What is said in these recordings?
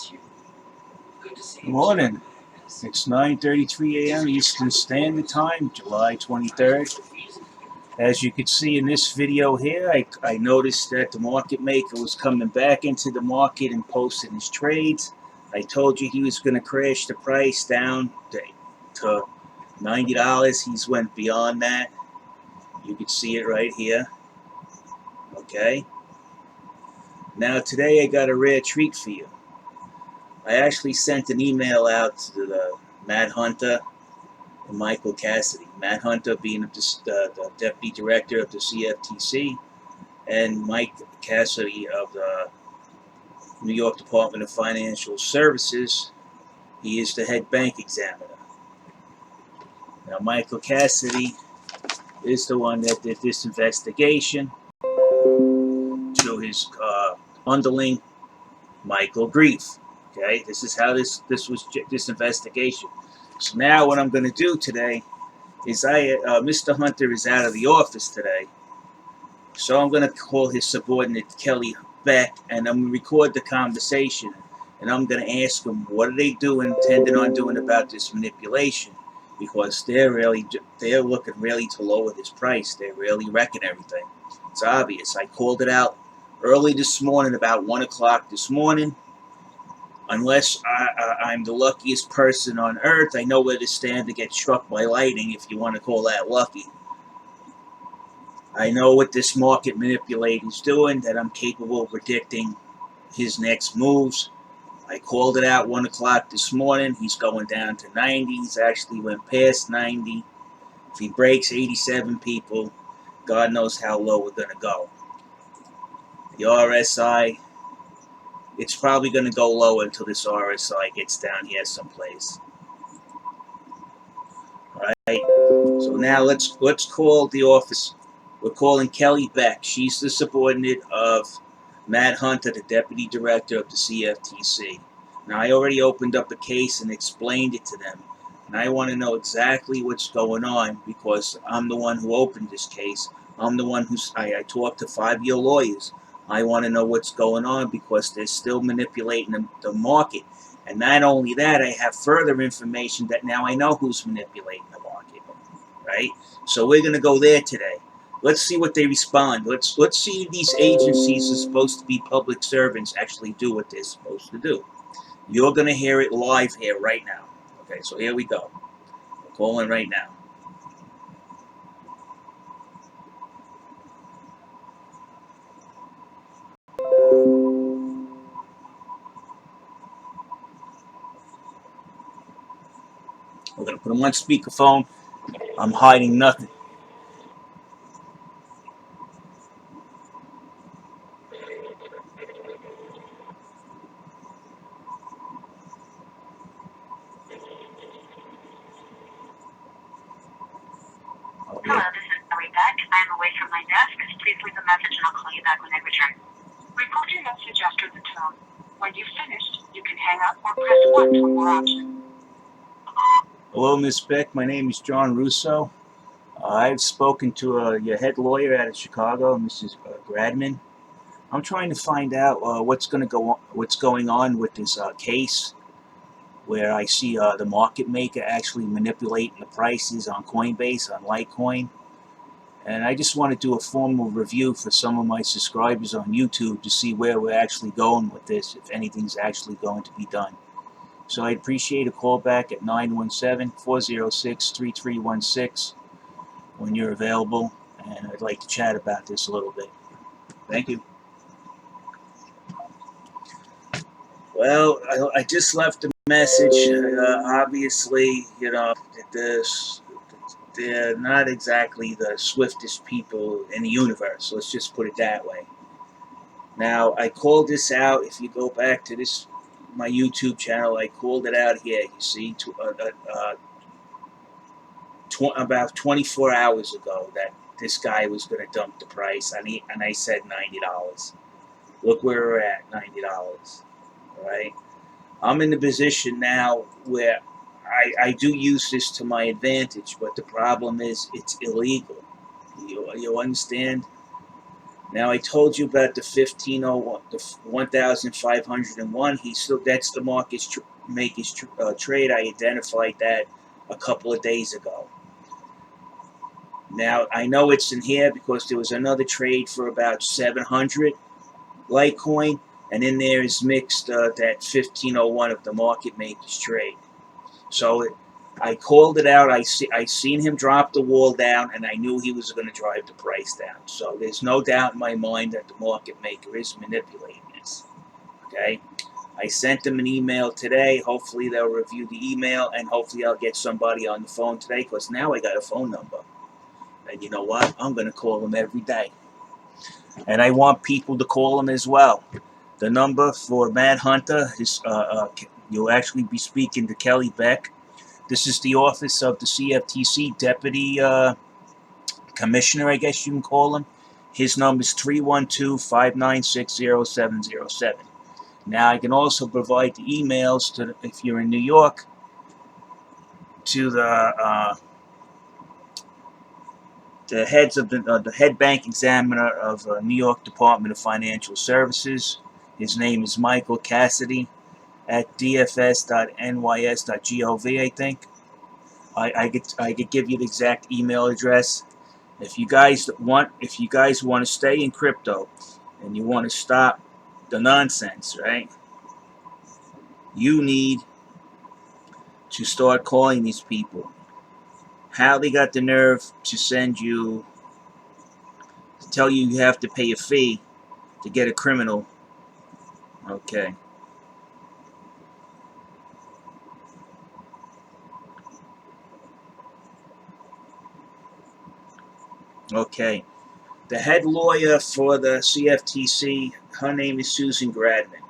Good morning. It's 9:33 a.m. Eastern Standard Time, July 23rd. As you can see in this video here, I noticed that the market maker was coming back into the market and posting his trades. I told you he was going to crash the price down to $90. He's went beyond that. You can see it right here. Okay. Now today I got a rare treat for you. I actually sent an email out to Matt Hunter and Michael Cassidy. Matt Hunter being the Deputy Director of the CFTC, and Mike Cassidy of the New York Department of Financial Services. He is the head bank examiner. Now Michael Cassidy is the one that did this investigation to his underling, Michael Greif. Okay, this is how this investigation. So now what I'm going to do today is Mr. Hunter is out of the office today, so I'm going to call his subordinate Kelly Beck, and I'm going to record the conversation, and I'm going to ask them what are they intending on doing about this manipulation, because they're looking really to lower this price. They're really wrecking everything. It's obvious. I called it out early this morning, about 1 o'clock this morning. Unless I'm the luckiest person on earth, I know where to stand to get struck by lightning, if you want to call that lucky. I know what this market manipulator is doing, that I'm capable of predicting his next moves. I called it out 1 o'clock this morning. He's going down to 90. He's actually went past 90. If he breaks 87 people, God knows how low we're going to go. The RSI, it's probably going to go lower until this RSI gets down here someplace. All right. So now let's call the office. We're calling Kelly Beck. She's the subordinate of Matt Hunter, the Deputy Director of the CFTC. Now I already opened up a case and explained it to them, and I want to know exactly what's going on, because I'm the one who opened this case. I'm the one I talked to 5-year lawyers. I want to know what's going on, because they're still manipulating the market. And not only that, I have further information that now I know who's manipulating the market, right? So we're going to go there today. Let's see what they respond. Let's see if these agencies are supposed to be public servants actually do what they're supposed to do. You're going to hear it live here right now. Okay, so here we go. We're calling right now. We're going to put them on speakerphone. I'm hiding nothing. Okay. Hello, this is Beck. I am away from my desk. Please leave a message and I'll call you back when I return. Record your message after the tone. When you've finished, you can hang up or press 1 for more options. Hello, Ms. Beck. My name is John Russo. I've spoken to your head lawyer out of Chicago, Mrs. Gradman. I'm trying to find out what's going on with this case, where I see the market maker actually manipulating the prices on Coinbase, on Litecoin. And I just want to do a formal review for some of my subscribers on YouTube to see where we're actually going with this, if anything's actually going to be done. So I'd appreciate a call back at 917-406-3316 when you're available, and I'd like to chat about this a little bit. Thank you. Well, I just left a message. Obviously, you know, they're not exactly the swiftest people in the universe. Let's just put it that way. Now, I called this out. If you go back to my YouTube channel, I called it out here. You see, about 24 hours ago, that this guy was going to dump the price, and I said $90. Look where we're at, $90. All right. I'm in the position now where I do use this to my advantage, but the problem is it's illegal. You understand? Now I told you about the 1501, the 1501. That's the market's maker's trade. I identified that a couple of days ago. Now I know it's in here because there was another trade for about 700 Litecoin, and in there is mixed that 1501 of the market maker's trade. So I called it out. I seen him drop the wall down, and I knew he was going to drive the price down. So there's no doubt in my mind that the market maker is manipulating this. Okay, I sent them an email today. Hopefully they'll review the email, and hopefully I'll get somebody on the phone today, because now I got a phone number. And you know what? I'm going to call them every day. And I want people to call them as well. The number for Mad Hunter is, you'll actually be speaking to Kelly Beck. This is the office of the CFTC Deputy Commissioner, I guess you can call him. His number is 312-596-0707. Now, I can also provide the emails to, if you're in New York, to the heads of the head bank examiner of New York Department of Financial Services. His name is Michael Cassidy at dfs.nys.gov, I think. I could give you the exact email address. If you guys want to stay in crypto and you want to stop the nonsense, right? You need to start calling these people. How they got the nerve to tell you you have to pay a fee to get a criminal. Okay. Okay. The head lawyer for the CFTC, her name is Susan Gradman.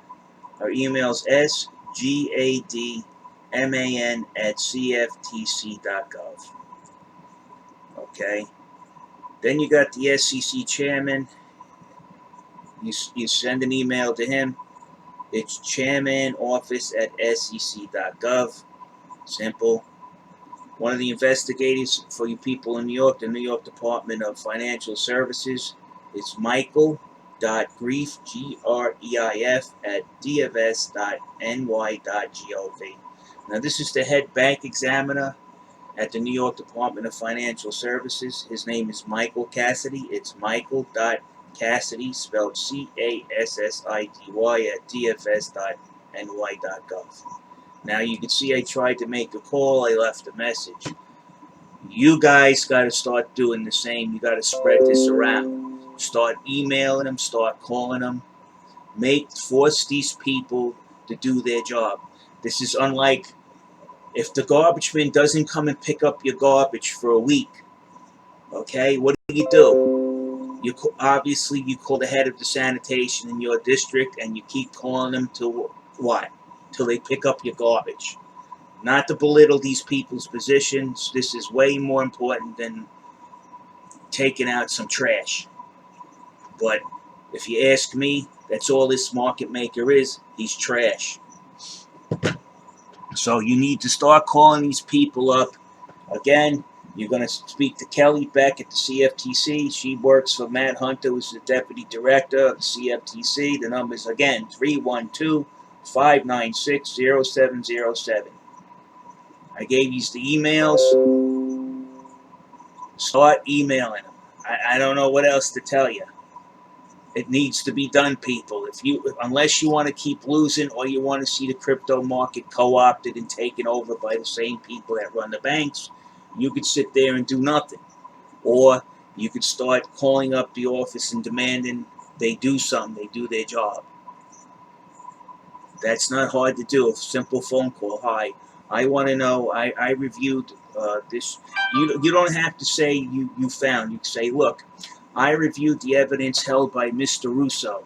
Her email is sgadman@cftc.gov. Okay. Then you got the SEC chairman. You send an email to him. It's chairmanoffice@sec.gov. Simple. One of the investigators for you people in New York, the New York Department of Financial Services, is Michael.Greif, Greif, at dfs.ny.gov. Now, this is the head bank examiner at the New York Department of Financial Services. His name is Michael Cassidy. It's Michael.Cassidy, spelled Cassidy, at dfs.ny.gov. Now you can see I tried to make a call. I left a message. You guys got to start doing the same. You got to spread this around. Start emailing them. Start calling them. Force these people to do their job. This is unlike if the garbage man doesn't come and pick up your garbage for a week. Okay, what do? Obviously you call the head of the sanitation in your district, and you keep calling them till what? Till they pick up your garbage. Not to belittle these people's positions. This is way more important than taking out some trash. But if you ask me, that's all this market maker is. He's trash. So you need to start calling these people up. Again, you're going to speak to Kelly Beck at the CFTC. She works for Matt Hunter, who's the deputy director of the CFTC. The number is, again, 312-596-0707. I gave you the emails. Start emailing them. I don't know what else to tell you. It needs to be done, people. Unless you want to keep losing, or you want to see the crypto market co-opted and taken over by the same people that run the banks, you could sit there and do nothing. Or you could start calling up the office and demanding they do something, they do their job. That's not hard to do. A simple phone call. Hi, I want to know. I reviewed this. You don't have to say you found. You can say, look, I reviewed the evidence held by Mr. Russo.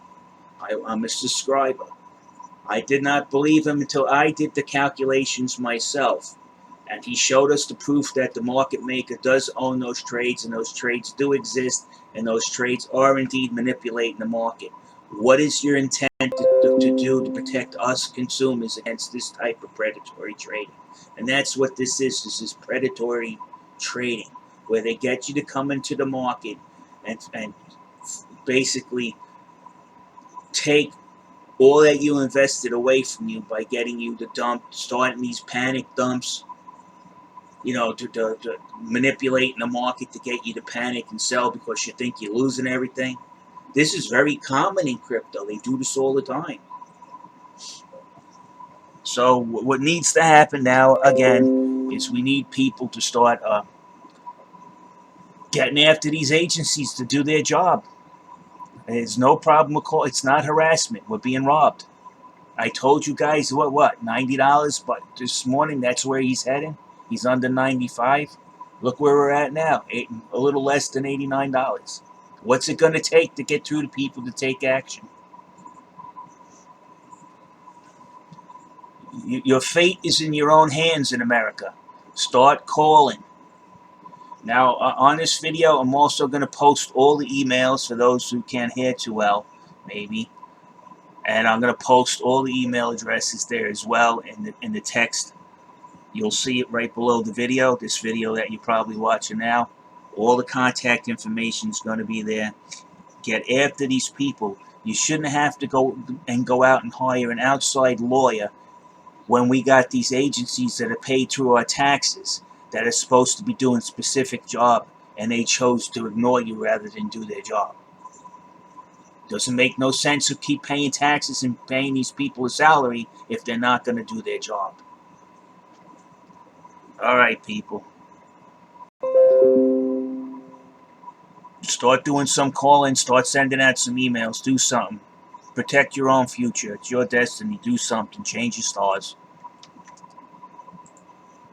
I'm a subscriber. I did not believe him until I did the calculations myself. And he showed us the proof that the market maker does own those trades, and those trades do exist, and those trades are indeed manipulating the market. What is your intent to do to protect us consumers against this type of predatory trading? And that's what this is. This is predatory trading, where they get you to come into the market and basically take all that you invested away from you by getting you to dump, starting these panic dumps, you know, to manipulating the market to get you to panic and sell because you think you're losing everything. This is very common in crypto. They do this all the time. So what needs to happen now, again, is we need people to start getting after these agencies to do their job. There's no problem with call. It's not harassment. We're being robbed. I told you guys what $90, but this morning that's where he's heading. He's under 95. Look where we're at now, a little less than $89. What's it going to take to get through to people to take action? Your fate is in your own hands in America. Start calling. Now, on this video, I'm also going to post all the emails for those who can't hear too well, maybe. And I'm going to post all the email addresses there as well in the text. You'll see it right below the video, this video that you're probably watching now. All the contact information is going to be there. Get after these people. You shouldn't have to go out and hire an outside lawyer when we got these agencies that are paid through our taxes that are supposed to be doing a specific job, and they chose to ignore you rather than do their job. Doesn't make no sense to keep paying taxes and paying these people a salary if they're not going to do their job. Alright, people. Start doing some calling, start sending out some emails, do something. Protect your own future. It's your destiny. Do something. Change your stars.